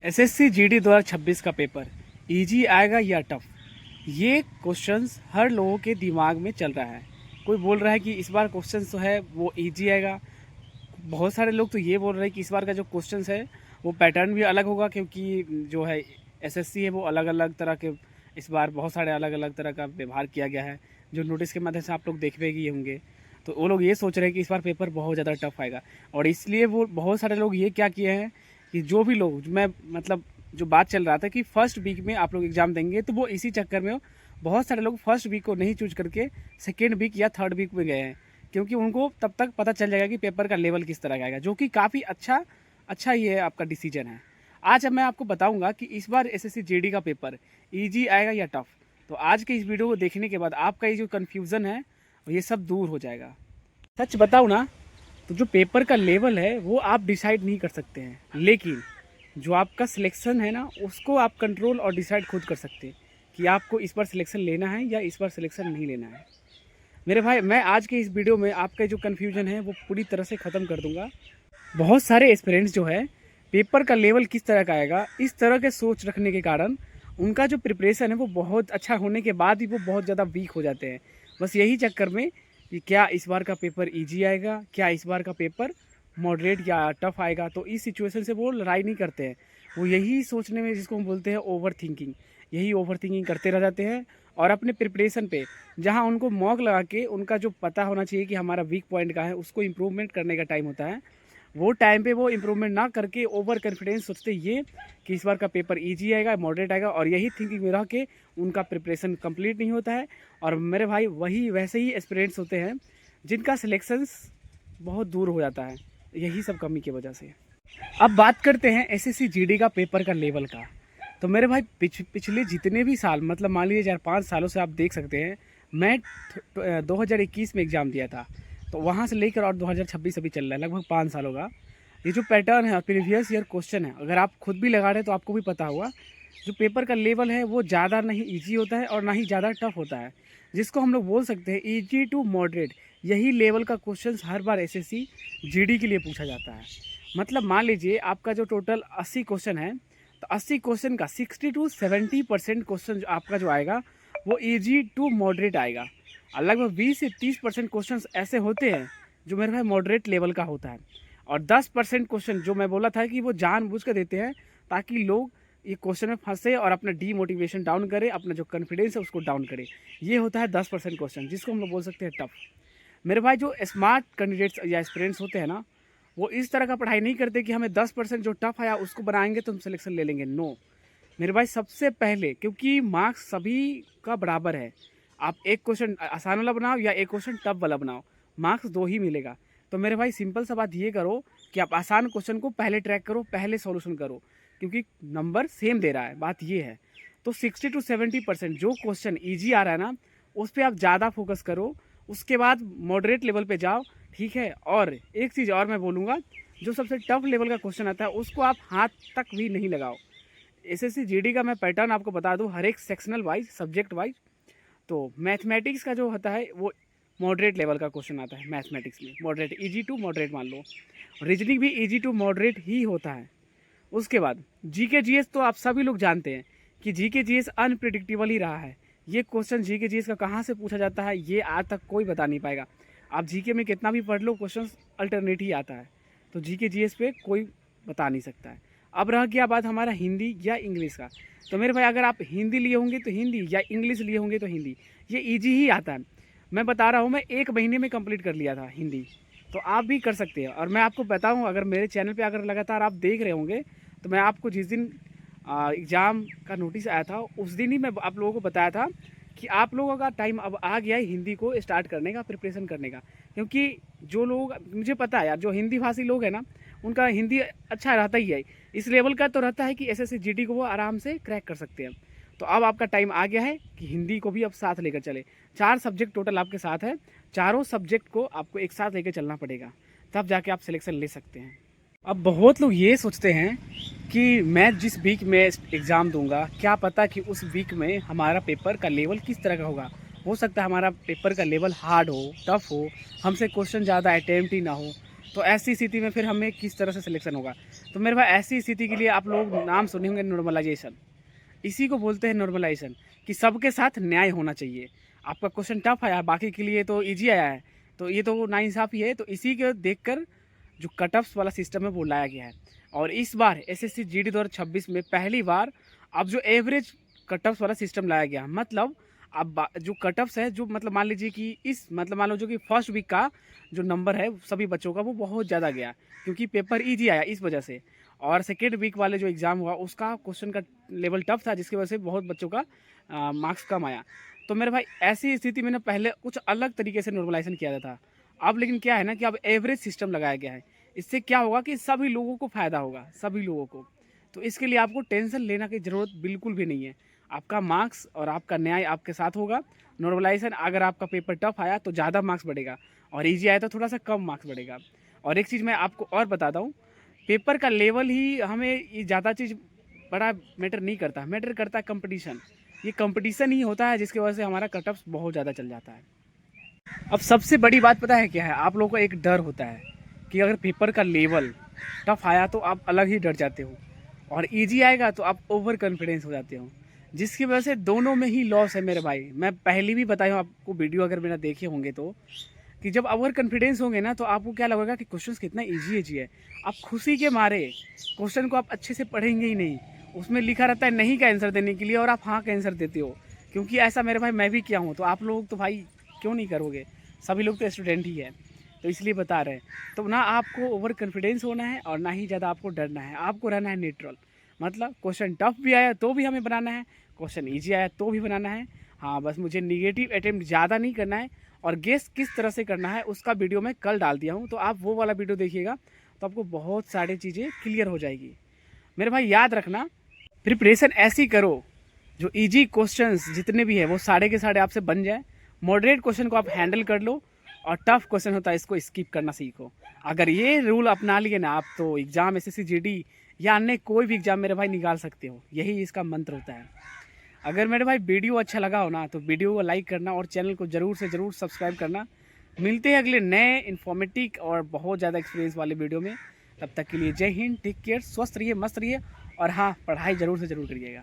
SSC GD 2026 का paper easy आएगा या टफ, ये क्वेश्चंस हर लोगों के दिमाग में चल रहा है। कोई बोल रहा है कि इस बार क्वेश्चंस जो है वो इजी आएगा। बहुत सारे लोग तो ये बोल रहे हैं कि इस बार का जो क्वेश्चंस है वो पैटर्न भी अलग होगा, क्योंकि जो है एसएससी है वो अलग अलग तरह के, इस बार बहुत सारे अलग अलग तरह का व्यवहार किया गया है जो नोटिस के माध्यम से आप लोग देख भी होंगे। तो वो लोग ये सोच रहे हैं कि इस बार पेपर बहुत ज़्यादा टफ आएगा, और इसलिए वो बहुत सारे लोग ये क्या किए हैं कि जो भी लोग मैं मतलब जो बात चल रहा था कि फर्स्ट वीक में आप लोग एग्ज़ाम देंगे, तो वो इसी चक्कर में बहुत सारे लोग फर्स्ट वीक को नहीं चूज करके सेकेंड वीक या थर्ड वीक में गए हैं, क्योंकि उनको तब तक पता चल जाएगा कि पेपर का लेवल किस तरह का आएगा, जो कि काफ़ी अच्छा ये आपका डिसीजन है। आज अब मैं आपको बताऊंगा कि इस बार एसएससी जीडी का पेपर इजी आएगा या टफ। तो आज के इस वीडियो को देखने के बाद आपका ये जो कन्फ्यूज़न है ये सब दूर हो जाएगा। सच बताऊँ ना, तो जो पेपर का लेवल है वो आप डिसाइड नहीं कर सकते हैं, लेकिन जो आपका सिलेक्शन है ना उसको आप कंट्रोल और डिसाइड खुद कर सकते हैं कि आपको इस बार सिलेक्शन लेना है या इस बार सिलेक्शन नहीं लेना है। मेरे भाई, मैं आज के इस वीडियो में आपका जो कन्फ्यूजन है वो पूरी तरह से ख़त्म कर दूंगा। बहुत सारे एस्पिरेंट्स जो है पेपर का लेवल किस तरह का आएगा, इस तरह के सोच रखने के कारण उनका जो प्रिपरेशन है वो बहुत अच्छा होने के बाद ही वो बहुत ज़्यादा वीक हो जाते हैं, बस यही चक्कर में कि क्या इस बार का पेपर इजी आएगा, क्या इस बार का पेपर मॉडरेट या टफ आएगा। तो इस सिचुएशन से वो लड़ाई नहीं करते हैं, वो यही सोचने में, जिसको हम बोलते हैं ओवर थिंकिंग, यही ओवर थिंकिंग करते रह जाते हैं। और अपने प्रिपरेशन पे जहाँ उनको मॉक लगा के उनका जो पता होना चाहिए कि हमारा वीक पॉइंट का है उसको इम्प्रूवमेंट करने का टाइम होता है, वो टाइम पे वो इम्प्रूवमेंट ना करके ओवर कॉन्फिडेंस सोचते ये कि इस बार का पेपर इजी आएगा, मॉडरेट आएगा, और यही थिंकिंग में रह के उनका प्रिपरेशन कंप्लीट नहीं होता है। और मेरे भाई, वही वैसे ही एस्पिरेंट्स होते हैं जिनका सिलेक्शंस बहुत दूर हो जाता है, यही सब कमी की वजह से। अब बात करते हैं एसएससी जीडी का पेपर का लेवल का। तो मेरे भाई, पिछले जितने भी साल, मतलब मान लीजिए 4-5 सालों से आप देख सकते हैं, मैं 2021 में एग्ज़ाम दिया था, तो वहाँ से लेकर और 2026 अभी चल रहा है, लगभग 5 सालों का ये जो पैटर्न है और प्रीवियस ईयर क्वेश्चन है, अगर आप खुद भी लगा रहे हैं तो आपको भी पता होगा जो पेपर का लेवल है वो ज़्यादा नहीं ईजी होता है और ना ही ज़्यादा टफ होता है, जिसको हम लोग बोल सकते हैं ईजी टू मॉडरेट। यही लेवल का क्वेश्चन हर बार एसएससी जीडी के लिए पूछा जाता है। मतलब मान लीजिए आपका जो टोटल 80 क्वेश्चन है, तो 80 क्वेश्चन का 60 to 70% क्वेश्चन जो आपका जो आएगा वो ईजी टू मॉडरेट आएगा, और लगभग 20 से 30% क्वेश्चन ऐसे होते हैं जो मेरे भाई मॉडरेट लेवल का होता है, और 10% क्वेश्चन जो मैं बोला था कि वो जानबूझ कर देते हैं ताकि लोग ये क्वेश्चन में फंसे और अपना डीमोटिवेशन डाउन करे, अपना जो कॉन्फिडेंस है उसको डाउन करे। ये होता है 10% क्वेश्चन, जिसको हम लोग बोल सकते हैं टफ। मेरे भाई, जो स्मार्ट कैंडिडेट्स या एस्पिरेंट्स होते हैं ना, वो इस तरह का पढ़ाई नहीं करते कि हमें 10% जो टफ आया उसको बनाएंगे तो हम सिलेक्शन ले लेंगे। नो मेरे भाई, सबसे पहले, क्योंकि मार्क्स सभी का बराबर है, आप एक क्वेश्चन आसान वाला बनाओ या एक क्वेश्चन टफ वाला बनाओ, मार्क्स दो ही मिलेगा। तो मेरे भाई, सिंपल सा बात ये करो कि आप आसान क्वेश्चन को पहले ट्रैक करो, पहले सॉल्यूशन करो, क्योंकि नंबर सेम दे रहा है, बात ये है। तो 60 to 70% जो क्वेश्चन ईजी आ रहा है ना उस पर आप ज़्यादा फोकस करो, उसके बाद मॉडरेट लेवल पे जाओ, ठीक है। और एक चीज़ और मैं बोलूँगा, जो सबसे टफ लेवल का क्वेश्चन आता है उसको आप हाथ तक भी नहीं लगाओ। एसएससी जीडी का मैं पैटर्न आपको बता दूं, हर एक सेक्शनल वाइज, सब्जेक्ट वाइज। तो मैथमेटिक्स का जो होता है वो मॉडरेट लेवल का क्वेश्चन आता है, मैथमेटिक्स में मॉडरेट, इजी टू मॉडरेट मान लो। रीजनिंग भी इजी टू मॉडरेट ही होता है। उसके बाद जीके जीएस, तो आप सभी लोग जानते हैं कि जीके जीएस अनप्रिडिक्टेबल ही रहा है। ये क्वेश्चन जीके जीएस का कहाँ से पूछा जाता है ये आज तक कोई बता नहीं पाएगा। आप जीके में कितना भी पढ़ लो, क्वेश्चन अल्टरनेट ही आता है, तो जीके जीएस पे कोई बता नहीं सकता है। अब रह गया बात हमारा हिंदी या इंग्लिश का, तो मेरे भाई, अगर आप हिंदी लिए होंगे तो हिंदी, या इंग्लिश लिए होंगे तो हिंदी, ये ईजी ही आता है। मैं बता रहा हूँ, मैं 1 महीने में कंप्लीट कर लिया था हिंदी, तो आप भी कर सकते हैं। और मैं आपको बताऊँ, अगर मेरे चैनल पे अगर लगातार आप देख रहे होंगे, तो मैं आपको जिस दिन एग्ज़ाम का नोटिस आया था उस दिन ही मैं आप लोगों को बताया था कि आप लोगों का टाइम अब आ गया है हिंदी को स्टार्ट करने का, प्रिपरेशन करने का। क्योंकि जो लोग, मुझे पता है यार, जो हिंदी भाषी लोग हैं ना उनका हिंदी अच्छा रहता ही है, इस लेवल का तो रहता है कि एसएससी जीडी को वो आराम से क्रैक कर सकते हैं। तो अब आपका टाइम आ गया है कि हिंदी को भी अब साथ लेकर चले। 4 सब्जेक्ट टोटल आपके साथ है, चारों सब्जेक्ट को आपको एक साथ लेकर चलना पड़ेगा, तब जाके आप सिलेक्शन ले सकते हैं। अब बहुत लोग ये सोचते हैं कि मैं जिस वीक में एग्ज़ाम दूंगा, क्या पता कि उस वीक में हमारा पेपर का लेवल किस तरह का होगा। हो सकता है हमारा पेपर का लेवल हार्ड हो, टफ हो, हमसे क्वेश्चन ज़्यादा अटैम्प्ट ही ना हो, तो ऐसी स्थिति में फिर हमें किस तरह से सिलेक्शन होगा। तो मेरे भाई ऐसी स्थिति के लिए आप लोग नाम सुने होंगे नॉर्मलाइजेशन। इसी को बोलते हैं नॉर्मलाइजेशन, कि सबके साथ न्याय होना चाहिए। आपका क्वेश्चन टफ आया, बाकी के लिए तो इजी आया है, तो ये तो नाइंसाफ़ी है। तो इसी को देखकर जो कट ऑफ्स वाला सिस्टम है वो लाया गया है। और इस बार एसएससी जीडी 2026 में पहली बार अब जो एवरेज कट ऑफ्स वाला सिस्टम लाया गया। मतलब अब जो कट ऑफ्स है, जो मतलब मान लीजिए कि इस मतलब मान लो जो कि फर्स्ट वीक का जो नंबर है सभी बच्चों का वो बहुत ज़्यादा गया, क्योंकि पेपर ईजी आया इस वजह से। और सेकेंड वीक वाले जो एग्ज़ाम हुआ उसका क्वेश्चन का लेवल टफ था, जिसकी वजह से बहुत बच्चों का मार्क्स कम आया। तो मेरे भाई ऐसी स्थिति में ना पहले कुछ अलग तरीके से नॉर्मलाइजेशन किया जाता था। अब लेकिन क्या है ना कि अब एवरेज सिस्टम लगाया गया है। इससे क्या होगा कि सभी लोगों को फ़ायदा होगा, सभी लोगों को। तो इसके लिए आपको टेंशन लेना की ज़रूरत बिल्कुल भी नहीं है। आपका मार्क्स और आपका न्याय आपके साथ होगा। नॉर्मलाइजेशन अगर आपका पेपर टफ आया तो ज़्यादा मार्क्स बढ़ेगा, और ईजी आया तो थोड़ा सा कम मार्क्स बढ़ेगा। और एक चीज़ मैं आपको और बताता हूँ, पेपर का लेवल ही हमें ये ज़्यादा चीज़ बड़ा मैटर नहीं करता, मैटर करता है कंपटीशन। ये कंपटीशन ही होता है जिसकी वजह से हमारा कट ऑफ बहुत ज़्यादा चल जाता है। अब सबसे बड़ी बात पता है क्या है, आप लोगों को एक डर होता है कि अगर पेपर का लेवल टफ आया तो आप अलग ही डर जाते हो, और इजी आएगा तो आप ओवर कॉन्फिडेंस हो जाते हो, जिसकी वजह से दोनों में ही लॉस है मेरे भाई। मैं पहले भी बताया हूँ आपको, वीडियो अगर मेरा देखे होंगे तो, कि जब ओवर कॉन्फिडेंस होंगे ना तो आपको क्या लगेगा कि क्वेश्चन कितना ईजी है। आप खुशी के मारे क्वेश्चन को आप अच्छे से पढ़ेंगे ही नहीं। उसमें लिखा रहता है नहीं का आंसर देने के लिए, और आप हाँ का आंसर देते हो। क्योंकि ऐसा मेरे भाई मैं भी किया हूँ, तो आप लोग तो भाई क्यों नहीं करोगे, सभी लोग तो स्टूडेंट ही है, तो इसलिए बता रहे हैं। तो ना आपको ओवर कॉन्फिडेंस होना है और ना ही ज़्यादा आपको डरना है। आपको रहना है न्यूट्रल, मतलब क्वेश्चन टफ भी आया तो भी हमें बनाना है, क्वेश्चन ईजी आया तो भी बनाना है। हाँ, बस मुझे निगेटिव अटेम्प्ट ज़्यादा नहीं करना है। और गेस किस तरह से करना है उसका वीडियो मैं कल डाल दिया हूँ, तो आप वो वाला वीडियो देखिएगा, तो आपको बहुत सारी चीज़ें क्लियर हो जाएगी। मेरे भाई याद रखना, प्रिपरेशन ऐसी करो जो इजी क्वेश्चंस जितने भी है वो सारे के सारे आपसे बन जाए। मॉडरेट क्वेश्चन को आप हैंडल कर लो, और टफ क्वेश्चन होता है इसको स्किप करना सीखो। अगर ये रूल अपना लिए ना आप, तो एग्ज़ाम एसएससी जीडी या अन्य कोई भी एग्ज़ाम मेरे भाई निकाल सकते हो। यही इसका मंत्र होता है। अगर मेरे भाई वीडियो अच्छा लगा हो ना तो वीडियो को लाइक करना और चैनल को ज़रूर से ज़रूर सब्सक्राइब करना। मिलते हैं अगले नए इन्फॉर्मेटिव और बहुत ज़्यादा एक्सपीरियंस वाले वीडियो में। तब तक के लिए जय हिंद, टेक केयर, स्वस्थ रहिए, मस्त रहिए, और हाँ, पढ़ाई ज़रूर से ज़रूर करिएगा।